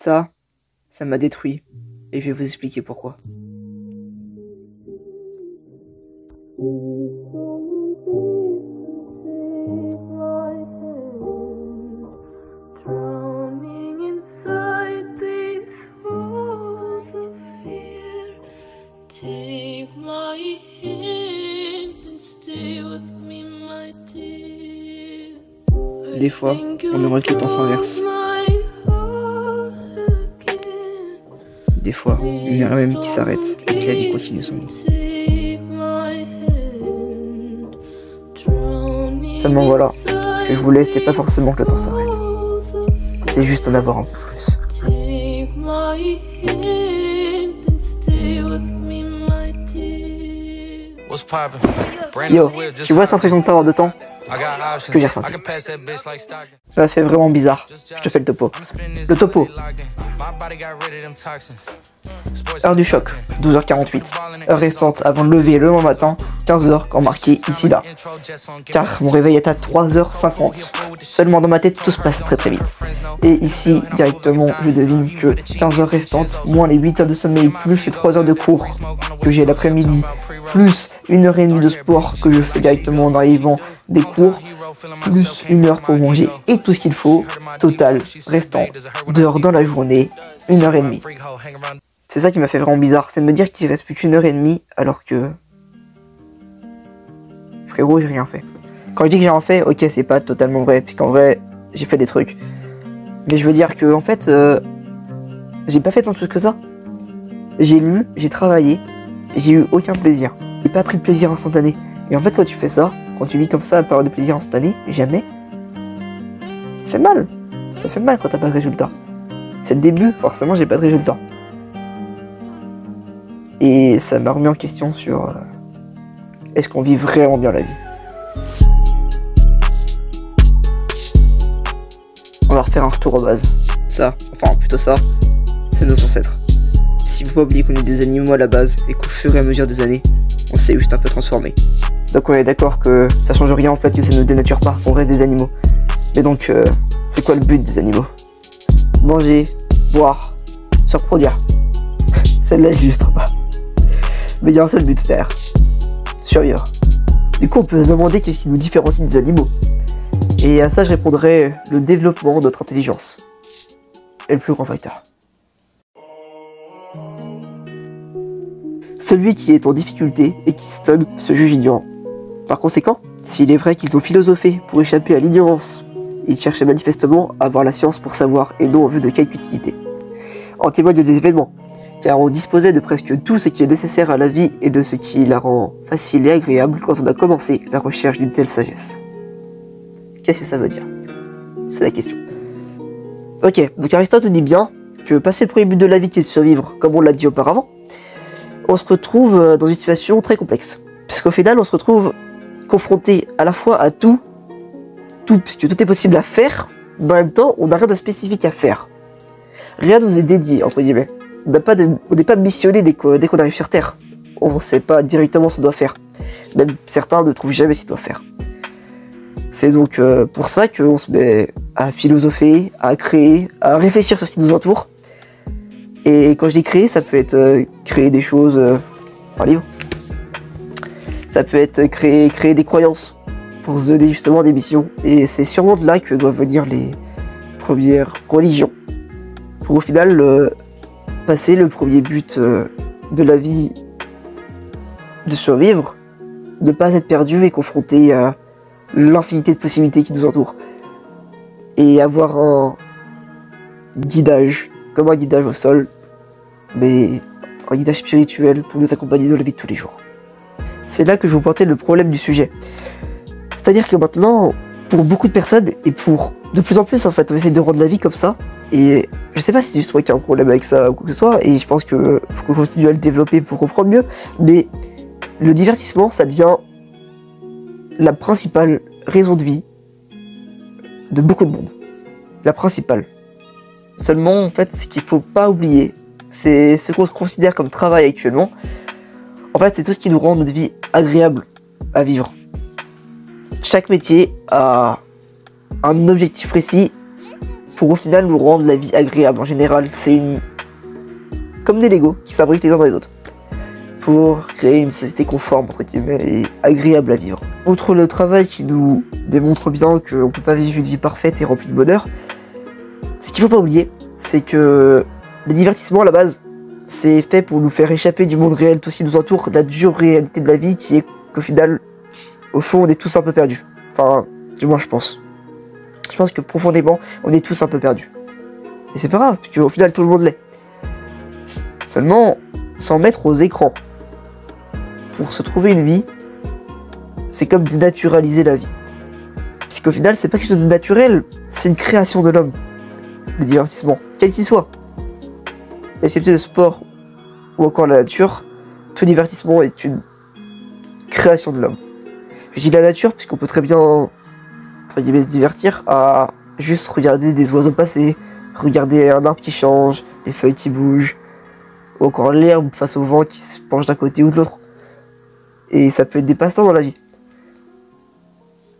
Ça m'a détruit. Et je vais vous expliquer pourquoi. Des fois, on aimerait que le temps s'inverse. Des fois, il y en a même qui s'arrête et que la vie continue son lit. Seulement voilà, ce que je voulais, c'était pas forcément que le temps s'arrête. C'était juste en avoir un peu plus. Yo, tu vois cette impression de pas avoir de temps? Ce que j'ai ressenti. Ça m'a fait vraiment bizarre. Je te fais le topo. Le topo. Heure du choc, 12h48. Heure restante avant de lever le lendemain matin, 15h quand marqué ici là. Car mon réveil est à 3h50. Seulement dans ma tête, tout se passe très vite. Et ici, directement, je devine que 15h restantes, moins les 8 heures de sommeil, plus les 3 heures de cours que j'ai l'après-midi, plus 1h30 de sport que je fais directement en arrivant des cours, plus 1 heure pour manger et tout ce qu'il faut, total restant d'heures dans la journée, 1h30. C'est ça qui m'a fait vraiment bizarre, c'est de me dire qu'il reste plus qu'1h30 alors que... Frérot, j'ai rien fait. Quand je dis que j'ai rien fait, ok, c'est pas totalement vrai, puisqu'en vrai, j'ai fait des trucs. Mais je veux dire que, en fait, j'ai pas fait tant de choses que ça. J'ai lu, j'ai travaillé, j'ai eu aucun plaisir. J'ai pas pris de plaisir instantané. Et en fait, quand tu fais ça, quand tu vis comme ça, à période de plaisir instantané, jamais, ça fait mal. Ça fait mal quand t'as pas de résultat. C'est le début, forcément, j'ai pas de résultat. Et ça m'a remis en question sur est-ce qu'on vit vraiment bien la vie. On va refaire un retour aux bases. Ça, enfin plutôt ça, c'est nos ancêtres. Si faut pas oublier qu'on est des animaux à la base et qu'au fur et à mesure des années, on s'est juste un peu transformé. Donc on est d'accord que ça change rien en fait, que ça ne dénature pas, qu'on reste des animaux. Mais donc, c'est quoi le but des animaux? Manger, boire, se reproduire. Celle-là j'illustre pas. Mais il y a un seul but derrière. Survivre. Du coup on peut se demander qu'est-ce qui nous différencie des animaux. Et à ça je répondrais le développement de notre intelligence. Et le plus grand facteur. Celui qui est en difficulté et qui s'étonne se juge ignorant. Par conséquent, s'il est vrai qu'ils ont philosophé pour échapper à l'ignorance, ils cherchaient manifestement à avoir la science pour savoir et non en vue de quelque utilité. En témoignent des événements, car on disposait de presque tout ce qui est nécessaire à la vie et de ce qui la rend facile et agréable quand on a commencé la recherche d'une telle sagesse. Qu'est-ce que ça veut dire? C'est la question. Ok, donc Aristote nous dit bien que passer le premier but de la vie qui est de survivre, comme on l'a dit auparavant, on se retrouve dans une situation très complexe. Puisqu'au final, on se retrouve confronté à la fois à tout, puisque tout est possible à faire, mais en même temps, on n'a rien de spécifique à faire. Rien ne nous est dédié, entre guillemets. On n'est pas missionné dès qu'on arrive sur Terre. On ne sait pas directement ce qu'on doit faire. Même certains ne trouvent jamais ce qu'ils doivent faire. C'est donc pour ça qu'on se met à philosopher, à créer, à réfléchir sur ce qui nous entoure. Et quand je dis créer, ça peut être créer des choses par livre. Ça peut être créer des croyances pour se donner justement des missions. Et c'est sûrement de là que doivent venir les premières religions. Pour au final passer le premier but de la vie, de survivre, de ne pas être perdu et confronté à l'infinité de possibilités qui nous entourent. Et avoir un guidage, comme un guidage au sol, mais un guidage spirituel pour nous accompagner dans la vie de tous les jours. C'est là que je vous pointais le problème du sujet. C'est-à-dire que maintenant, pour beaucoup de personnes, et pour de plus en plus en fait, on essaie de rendre la vie comme ça, et je sais pas si c'est juste moi qui ai un problème avec ça ou quoi que ce soit, et je pense qu'il faut qu'on continue à le développer pour comprendre mieux, mais le divertissement, ça devient la principale raison de vie de beaucoup de monde. La principale. Seulement, en fait, ce qu'il faut pas oublier, c'est ce qu'on considère comme travail actuellement. En fait, c'est tout ce qui nous rend notre vie agréable à vivre. Chaque métier a un objectif précis pour au final nous rendre la vie agréable. En général, c'est comme des Lego qui s'abritent les uns dans les autres pour créer une société conforme, entre guillemets, et agréable à vivre. Outre le travail qui nous démontre bien qu'on ne peut pas vivre une vie parfaite et remplie de bonheur, ce qu'il ne faut pas oublier, c'est que les divertissements à la base, c'est fait pour nous faire échapper du monde réel, tout ce qui nous entoure, de la dure réalité de la vie qui est qu'au final, au fond, on est tous un peu perdus. Enfin, du moins je pense. Je pense que profondément, on est tous un peu perdus. Et c'est pas grave, parce qu'au final, tout le monde l'est. Seulement, s'en mettre aux écrans pour se trouver une vie, c'est comme dénaturaliser la vie. Parce qu'au final, c'est pas quelque chose de naturel, c'est une création de l'homme. Le divertissement, quel qu'il soit. Excepté le sport ou encore la nature, tout divertissement est une création de l'homme. Je dis la nature puisqu'on peut très bien se divertir à juste regarder des oiseaux passer, regarder un arbre qui change, les feuilles qui bougent, ou encore l'herbe face au vent qui se penche d'un côté ou de l'autre. Et ça peut être des passe-temps dans la vie.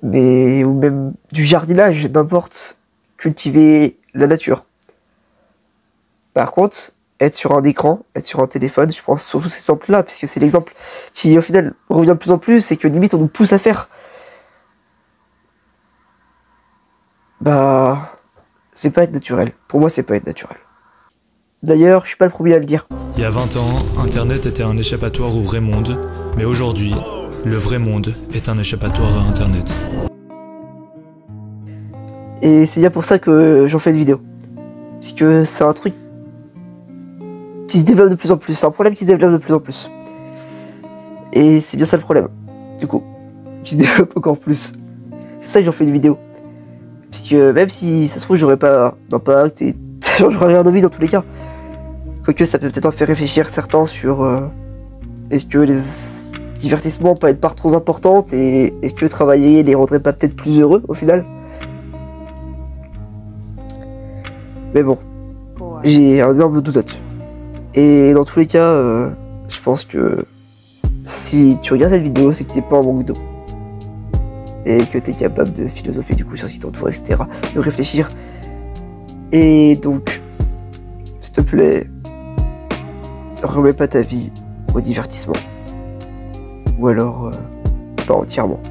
Mais, ou même du jardinage, n'importe, cultiver la nature. Par contre, être sur un écran, être sur un téléphone, je pense surtout cet exemple-là, puisque c'est l'exemple qui au final revient de plus en plus, et que limite on nous pousse à faire. Bah, c'est pas être naturel. Pour moi, c'est pas être naturel. D'ailleurs, je suis pas le premier à le dire. Il y a 20 ans, Internet était un échappatoire au vrai monde, mais aujourd'hui, le vrai monde est un échappatoire à Internet. Et c'est bien pour ça que j'en fais une vidéo. Parce que c'est un truc qui se développe de plus en plus. C'est un problème qui se développe de plus en plus. Et c'est bien ça le problème. Du coup, qui se développe encore plus. C'est pour ça que j'en fais une vidéo. Parce que même si ça se trouve, j'aurais pas d'impact et ça changerait rien de vie dans tous les cas. Quoique ça peut peut-être en faire réfléchir certains sur est-ce que les divertissements ont pas une part trop importante et est-ce que travailler les rendrait pas peut-être plus heureux au final. Mais bon, j'ai un énorme doute là-dessus. Et dans tous les cas, je pense que si tu regardes cette vidéo, c'est que t'es pas en manque d'eau. Et que t'es capable de philosopher du coup sur ce qui t'entoure, etc. De réfléchir. Et donc, s'il te plaît, remets pas ta vie au divertissement. Ou alors, pas entièrement.